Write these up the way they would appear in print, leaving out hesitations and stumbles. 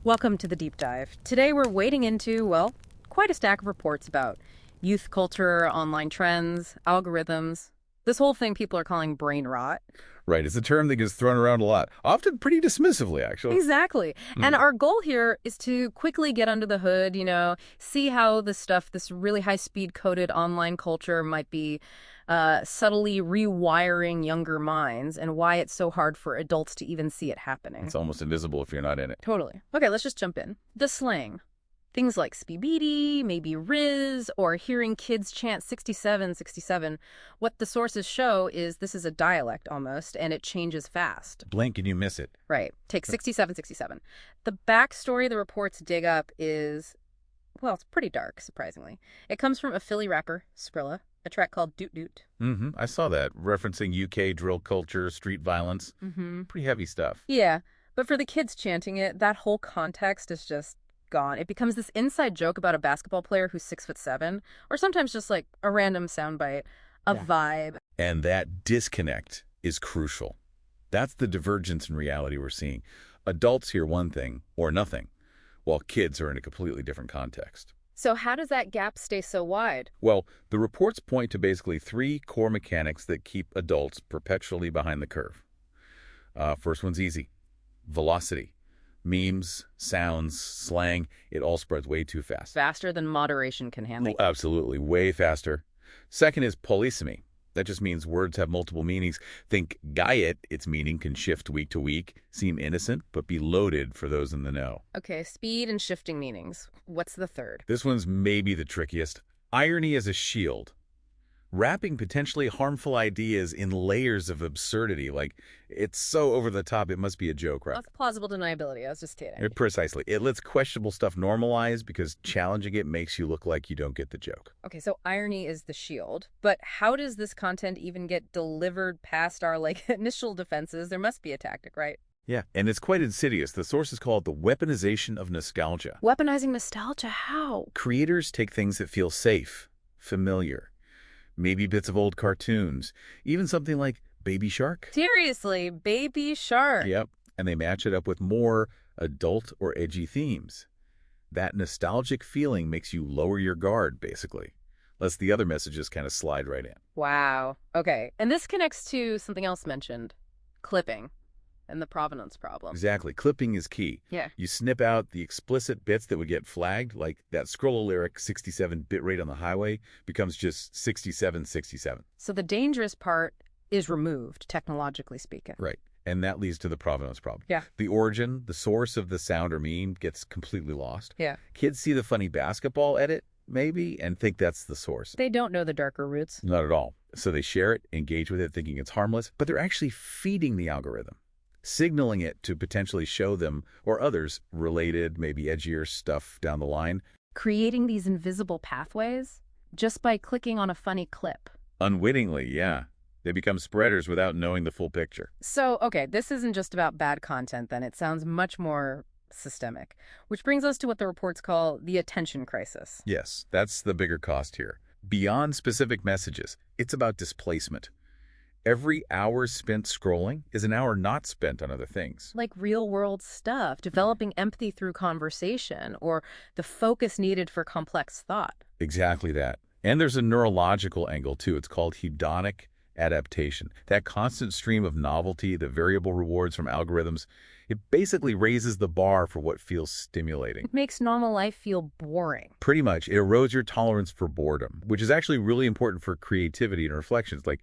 Welcome to the deep dive. Today we're wading into, well, quite a stack of reports about youth culture, online trends, algorithms. This whole thing people are calling brain rot. Right, it's a term that gets thrown around a lot, often pretty dismissively, actually. Exactly. And our goal here is to quickly get under the hood, see how this really high-speed coded online culture might be subtly rewiring younger minds and why it's so hard for adults to even see it happening. It's almost invisible if you're not in it. Totally. Okay, let's just jump in. The slang. Things like Skibidi, maybe Rizz, or hearing kids chant 67, 67. What the sources show is this is a dialect almost, and it changes fast. Blink and you miss it. Right. Take 67, 67. The backstory the reports dig up is, well, it's pretty dark, surprisingly. It comes from a Philly rapper, Skrilla, a track called Doot Doot. I saw that, referencing UK drill culture, street violence. Pretty heavy stuff. Yeah, but for the kids chanting it, that whole context is just gone. It becomes this inside joke about a basketball player who's 6'7", or sometimes just like a random soundbite, a vibe. And that disconnect is crucial. That's the divergence in reality we're seeing. Adults hear one thing or nothing, while kids are in a completely different context. So how does that gap stay so wide? Well, the reports point to basically three core mechanics that keep adults perpetually behind the curve. First one's easy. Velocity. Memes, sounds, slang, it all spreads way too fast. Faster than moderation can handle. Oh, absolutely, way faster. Second is polysemy. That just means words have multiple meanings. Think gaiet, its meaning can shift week to week, seem innocent, but be loaded for those in the know. Okay, speed and shifting meanings. What's the third? This one's maybe the trickiest. Irony as a shield. Wrapping potentially harmful ideas in layers of absurdity. Like, it's so over the top, it must be a joke, right? That's plausible deniability. I was just kidding. Precisely. It lets questionable stuff normalize because challenging it makes you look like you don't get the joke. Okay, so irony is the shield. But how does this content even get delivered past our, initial defenses? There must be a tactic, right? Yeah, and it's quite insidious. The source is called the weaponization of nostalgia. Weaponizing nostalgia? How? Creators take things that feel safe, familiar, maybe bits of old cartoons, even something like Baby Shark. Seriously, Baby Shark. Yep, and they match it up with more adult or edgy themes. That nostalgic feeling makes you lower your guard, basically. Lets the other messages kind of slide right in. Wow. Okay, and this connects to something else mentioned, clipping and the provenance problem. Exactly. Clipping is key. Yeah. You snip out the explicit bits that would get flagged, like that scroll lyric 67 bit rate on the highway becomes just 6767. So the dangerous part is removed, technologically speaking. Right. And that leads to the provenance problem. Yeah. The origin, the source of the sound or meme gets completely lost. Yeah. Kids see the funny basketball edit, maybe, and think that's the source. They don't know the darker roots. Not at all. So they share it, engage with it, thinking it's harmless, but they're actually feeding the algorithm, signaling it to potentially show them or others related, maybe edgier stuff down the line. Creating these invisible pathways just by clicking on a funny clip. Unwittingly, yeah. They become spreaders without knowing the full picture. So, okay, this isn't just about bad content then. It sounds much more systemic, which brings us to what the reports call the attention crisis. Yes, that's the bigger cost here. Beyond specific messages, it's about displacement. Every hour spent scrolling is an hour not spent on other things. Like real-world stuff, developing empathy through conversation, or the focus needed for complex thought. Exactly that. And there's a neurological angle, too. It's called hedonic adaptation. That constant stream of novelty, the variable rewards from algorithms, it basically raises the bar for what feels stimulating. It makes normal life feel boring. Pretty much. It erodes your tolerance for boredom, which is actually really important for creativity and reflections. Like,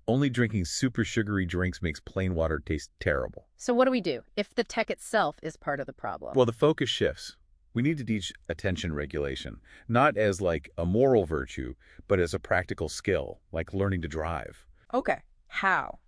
only drinking super sugary drinks makes plain water taste terrible. So what do we do if the tech itself is part of the problem? Well, the focus shifts. We need to teach attention regulation, not as like a moral virtue, but as a practical skill, like learning to drive. Okay. How?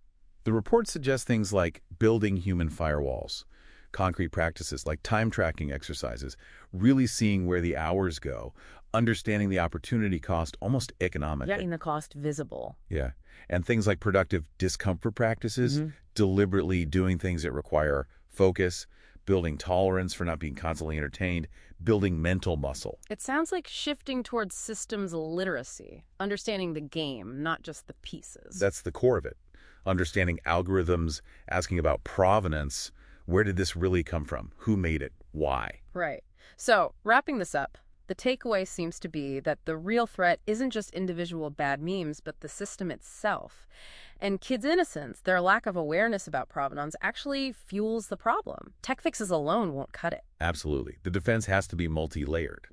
The report suggests things like building human firewalls, concrete practices like time tracking exercises, really seeing where the hours go, understanding the opportunity cost almost economically. Getting the cost visible. Yeah. And things like productive discomfort practices, deliberately doing things that require focus, building tolerance for not being constantly entertained, building mental muscle. It sounds like shifting towards systems literacy, understanding the game, not just the pieces. That's the core of it. Understanding algorithms, asking about provenance, Where did this really come from? Who made it? Why? Right. So, wrapping this up, the takeaway seems to be that the real threat isn't just individual bad memes, but the system itself. And kids' innocence, their lack of awareness about provenance, actually fuels the problem. Tech fixes alone won't cut it. Absolutely. The defense has to be multi-layered.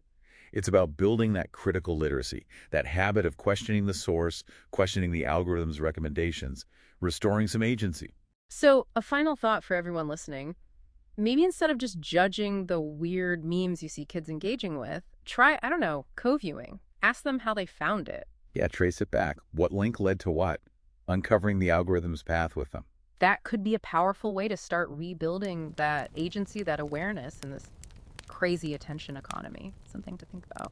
It's about building that critical literacy, that habit of questioning the source, questioning the algorithm's recommendations, restoring some agency. So, a final thought for everyone listening. Maybe instead of just judging the weird memes you see kids engaging with, try, I don't know, co-viewing. Ask them how they found it. Yeah, trace it back. What link led to what? Uncovering the algorithm's path with them. That could be a powerful way to start rebuilding that agency, that awareness in this crazy attention economy. Something to think about.